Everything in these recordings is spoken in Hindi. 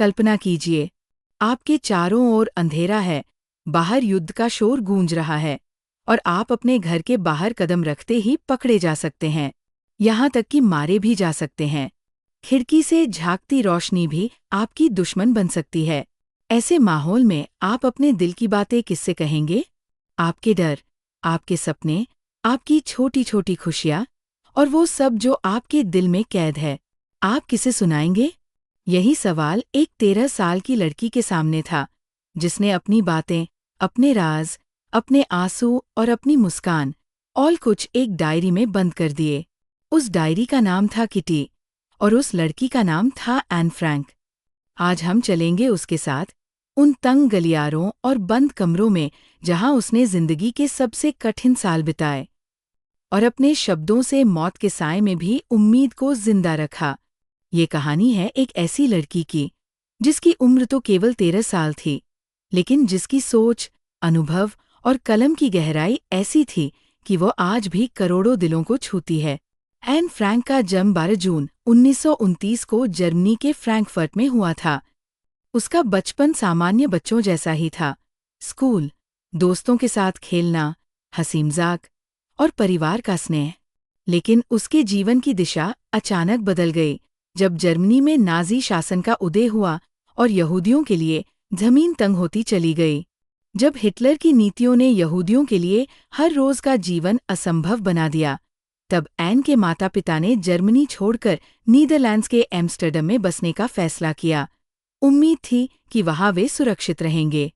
कल्पना कीजिए, आपके चारों ओर अंधेरा है, बाहर युद्ध का शोर गूंज रहा है, और आप अपने घर के बाहर कदम रखते ही पकड़े जा सकते हैं, यहाँ तक कि मारे भी जा सकते हैं। खिड़की से झांकती रोशनी भी आपकी दुश्मन बन सकती है। ऐसे माहौल में आप अपने दिल की बातें किससे कहेंगे? आपके डर, आपके सपने, आपकी छोटी छोटी खुशियाँ और वो सब जो आपके दिल में कैद है, आप किसे सुनाएंगे? यही सवाल एक 13 साल की लड़की के सामने था, जिसने अपनी बातें, अपने राज, अपने आंसू और अपनी मुस्कान और कुछ एक डायरी में बंद कर दिए। उस डायरी का नाम था किटी और उस लड़की का नाम था एन फ्रैंक। आज हम चलेंगे उसके साथ, उन तंग गलियारों और बंद कमरों में जहां उसने जिंदगी के सबसे कठिन साल बिताए और अपने शब्दों से मौत के साए में भी उम्मीद को जिंदा रखा। ये कहानी है एक ऐसी लड़की की, जिसकी उम्र तो केवल 13 साल थी, लेकिन जिसकी सोच, अनुभव और कलम की गहराई ऐसी थी कि वो आज भी करोड़ों दिलों को छूती है। एन फ्रैंक का जन्म 12 जून 1929 को जर्मनी के फ्रैंकफर्ट में हुआ था। उसका बचपन सामान्य बच्चों जैसा ही था। स्कूल, दोस्तों के साथ खेलना, हंसी मजाक और परिवार का स्नेह। लेकिन उसके जीवन की दिशा अचानक बदल गई जब जर्मनी में नाज़ी शासन का उदय हुआ और यहूदियों के लिए जमीन तंग होती चली गई। जब हिटलर की नीतियों ने यहूदियों के लिए हर रोज का जीवन असंभव बना दिया, तब एन के माता पिता ने जर्मनी छोड़कर नीदरलैंड्स के एम्स्टर्डम में बसने का फैसला किया। उम्मीद थी कि वहां वे सुरक्षित रहेंगे।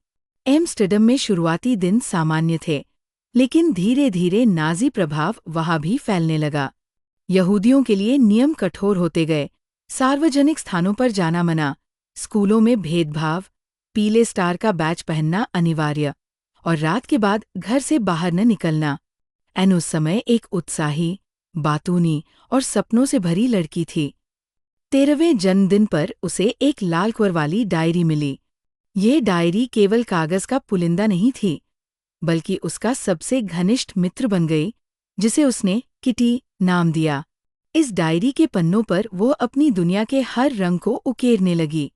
एम्स्टर्डम में शुरुआती दिन सामान्य थे, लेकिन धीरे धीरे नाज़ी प्रभाव वहां भी फैलने लगा। यहूदियों के लिए नियम कठोर होते गए, सार्वजनिक स्थानों पर जाना मना, स्कूलों में भेदभाव, पीले स्टार का बैच पहनना अनिवार्य और रात के बाद घर से बाहर न निकलना। एन उस समय एक उत्साही, बातूनी और सपनों से भरी लड़की थी। 13वें जन्मदिन पर उसे एक लाल कवर वाली डायरी मिली। ये डायरी केवल कागज का पुलिंदा नहीं थी, बल्कि उसका सबसे घनिष्ठ मित्र बन गई, जिसे उसने किटी नाम दिया। इस डायरी के पन्नों पर वो अपनी दुनिया के हर रंग को उकेरने लगी।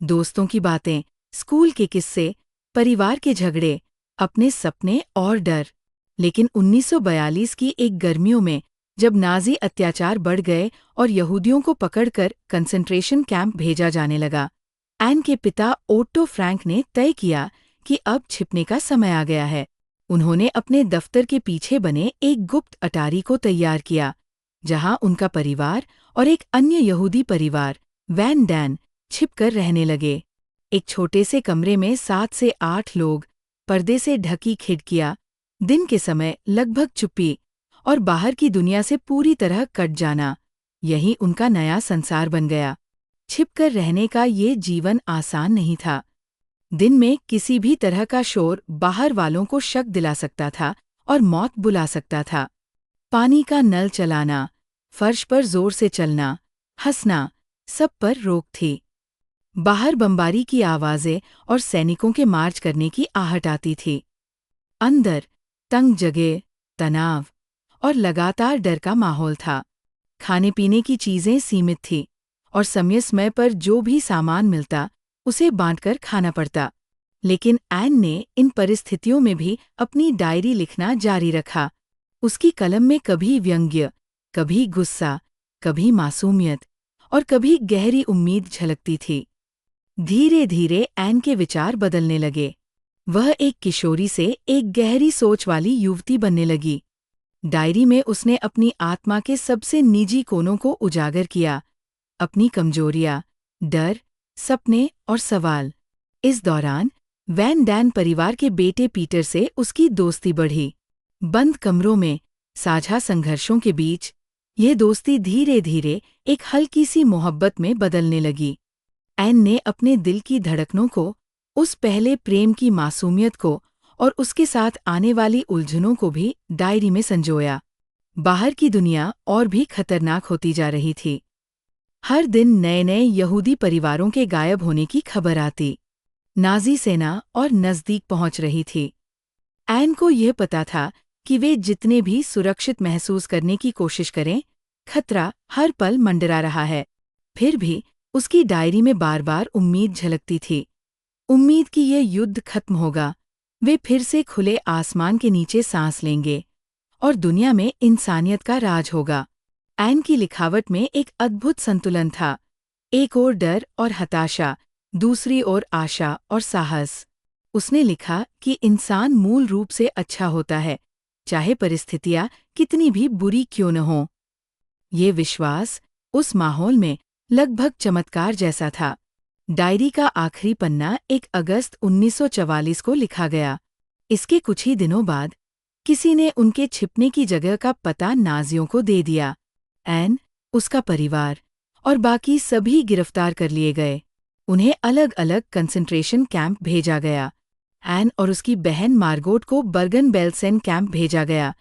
दोस्तों की बातें, स्कूल के किस्से, परिवार के झगड़े, अपने सपने और डर। लेकिन 1942 की एक गर्मियों में, जब नाज़ी अत्याचार बढ़ गए और यहूदियों को पकड़कर कंसंट्रेशन कैंप भेजा जाने लगा, एन के पिता ओट्टो फ्रैंक ने तय किया कि अब छिपने का समय आ गया है। उन्होंने अपने दफ्तर के पीछे बने एक गुप्त अटारी को तैयार किया, जहां उनका परिवार और एक अन्य यहूदी परिवार, वैन डैन, छिपकर रहने लगे। एक छोटे से कमरे में 7 से 8 लोग, पर्दे से ढकी खिड़कियां, दिन के समय लगभग चुप्पी और बाहर की दुनिया से पूरी तरह कट जाना, यही उनका नया संसार बन गया। छिपकर रहने का ये जीवन आसान नहीं था। दिन में किसी भी तरह का शोर बाहर वालों को शक दिला सकता था और मौत बुला सकता था। पानी का नल चलाना, फर्श पर जोर से चलना, हंसना, सब पर रोक थी। बाहर बमबारी की आवाजें और सैनिकों के मार्च करने की आहट आती थी। अंदर तंग जगह, तनाव और लगातार डर का माहौल था। खाने पीने की चीजें सीमित थी और समय पर जो भी सामान मिलता उसे बांटकर खाना पड़ता। लेकिन एन ने इन परिस्थितियों में भी अपनी डायरी लिखना जारी रखा। उसकी कलम में कभी व्यंग्य, कभी गुस्सा, कभी मासूमियत और कभी गहरी उम्मीद झलकती थी। धीरे धीरे एन के विचार बदलने लगे। वह एक किशोरी से एक गहरी सोच वाली युवती बनने लगी। डायरी में उसने अपनी आत्मा के सबसे निजी कोनों को उजागर किया, अपनी कमजोरियां, डर, सपने और सवाल। इस दौरान वैन डैन परिवार के बेटे पीटर से उसकी दोस्ती बढ़ी। बंद कमरों में, साझा संघर्षों के बीच, यह दोस्ती धीरे धीरे एक हल्की सी मोहब्बत में बदलने लगी। एन ने अपने दिल की धड़कनों को, उस पहले प्रेम की मासूमियत को और उसके साथ आने वाली उलझनों को भी डायरी में संजोया। बाहर की दुनिया और भी खतरनाक होती जा रही थी। हर दिन नए नए यहूदी परिवारों के गायब होने की खबर आती। नाज़ी सेना और नज़दीक पहुंच रही थी। एन को यह पता था कि वे जितने भी सुरक्षित महसूस करने की कोशिश करें, खतरा हर पल मंडरा रहा है। फिर भी उसकी डायरी में बार बार उम्मीद झलकती थी। उम्मीद कि यह युद्ध खत्म होगा, वे फिर से खुले आसमान के नीचे सांस लेंगे और दुनिया में इंसानियत का राज होगा। ऐन की लिखावट में एक अद्भुत संतुलन था, एक ओर डर और हताशा, दूसरी ओर आशा और साहस। उसने लिखा कि इंसान मूल रूप से अच्छा होता है, चाहे परिस्थितियां कितनी भी बुरी क्यों न हों। ये विश्वास उस माहौल में लगभग चमत्कार जैसा था। डायरी का आखिरी पन्ना 1 अगस्त 1944 को लिखा गया। इसके कुछ ही दिनों बाद किसी ने उनके छिपने की जगह का पता नाज़ियों को दे दिया। ऐन, उसका परिवार और बाकी सभी गिरफ्तार कर लिए गए। उन्हें अलग अलग कंसंट्रेशन कैंप भेजा गया। ऐन और उसकी बहन मार्गोट को बर्गन बेल्सेन कैंप भेजा गया,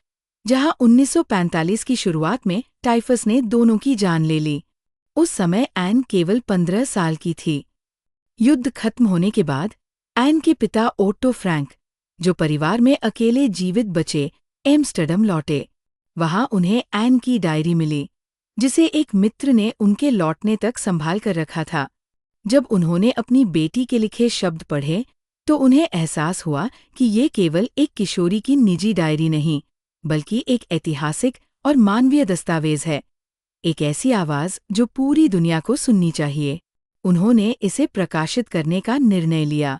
जहां 1945 की शुरुआत में टाइफस ने दोनों की जान ले ली। उस समय ऐन केवल 15 साल की थी। युद्ध खत्म होने के बाद ऐन के पिता ओट्टो फ्रैंक, जो परिवार में अकेले जीवित बचे, एम्स्टर्डम लौटे। वहां उन्हें ऐन की डायरी मिली, जिसे एक मित्र ने उनके लौटने तक संभाल कर रखा था। जब उन्होंने अपनी बेटी के लिखे शब्द पढ़े तो उन्हें एहसास हुआ कि ये केवल एक किशोरी की निजी डायरी नहीं, बल्कि एक ऐतिहासिक और मानवीय दस्तावेज है, एक ऐसी आवाज जो पूरी दुनिया को सुननी चाहिए। उन्होंने इसे प्रकाशित करने का निर्णय लिया।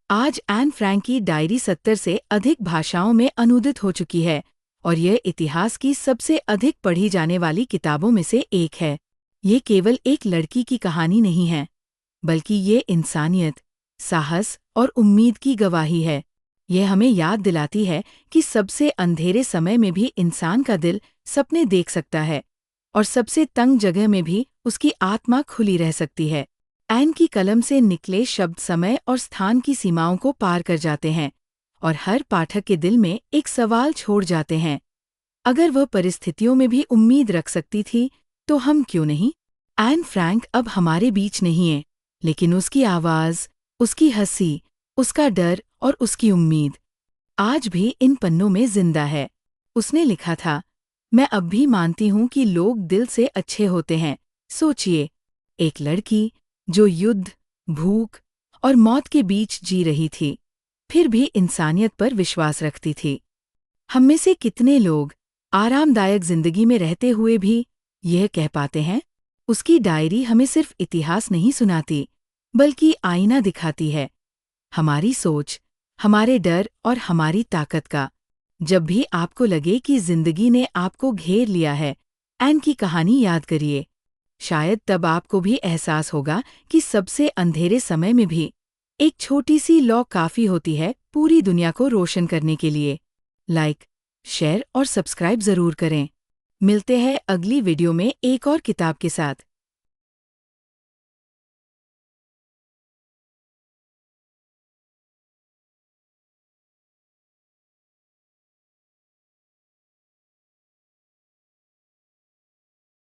आज ऐन फ्रैंक की डायरी 70 से अधिक भाषाओं में अनुदित हो चुकी है और यह इतिहास की सबसे अधिक पढ़ी जाने वाली किताबों में से एक है। ये केवल एक लड़की की कहानी नहीं है, बल्कि ये इंसानियत, साहस और उम्मीद की गवाही है। यह हमें याद दिलाती है कि सबसे अंधेरे समय में भी इंसान का दिल सपने देख सकता है और सबसे तंग जगह में भी उसकी आत्मा खुली रह सकती है। ऐन की कलम से निकले शब्द समय और स्थान की सीमाओं को पार कर जाते हैं और हर पाठक के दिल में एक सवाल छोड़ जाते हैं। अगर वह परिस्थितियों में भी उम्मीद रख सकती थी, तो हम क्यों नहीं? ऐन फ्रैंक अब हमारे बीच नहीं है, लेकिन उसकी आवाज़, उसकी हंसी, उसका डर और उसकी उम्मीद आज भी इन पन्नों में जिंदा है। उसने लिखा था, मैं अब भी मानती हूं कि लोग दिल से अच्छे होते हैं। सोचिए, एक लड़की जो युद्ध, भूख और मौत के बीच जी रही थी, फिर भी इंसानियत पर विश्वास रखती थी। हम में से कितने लोग आरामदायक जिंदगी में रहते हुए भी यह कह पाते हैं? उसकी डायरी हमें सिर्फ इतिहास नहीं सुनाती, बल्कि आईना दिखाती है, हमारी सोच, हमारे डर और हमारी ताकत का। जब भी आपको लगे कि जिंदगी ने आपको घेर लिया है, ऐन की कहानी याद करिए। शायद तब आपको भी एहसास होगा कि सबसे अंधेरे समय में भी एक छोटी सी लौ काफी होती है पूरी दुनिया को रोशन करने के लिए। लाइक, शेयर और सब्सक्राइब जरूर करें। मिलते हैं अगली वीडियो में एक और किताब के साथ।